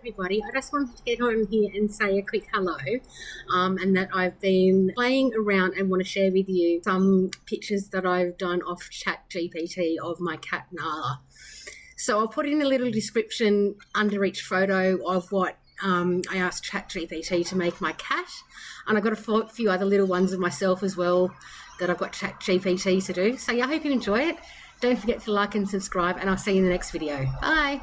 everybody. I just wanted to get on here and say a quick hello, and that I've been playing around and want to share with you some pictures that I've done off ChatGPT of my cat Nala. So I'll put in a little description under each photo of what I asked ChatGPT to make my cat, and I've got a few other little ones of myself as well that I've got ChatGPT to do. So yeah, I hope you enjoy it. Don't forget to like and subscribe, and I'll see you in the next video. Bye.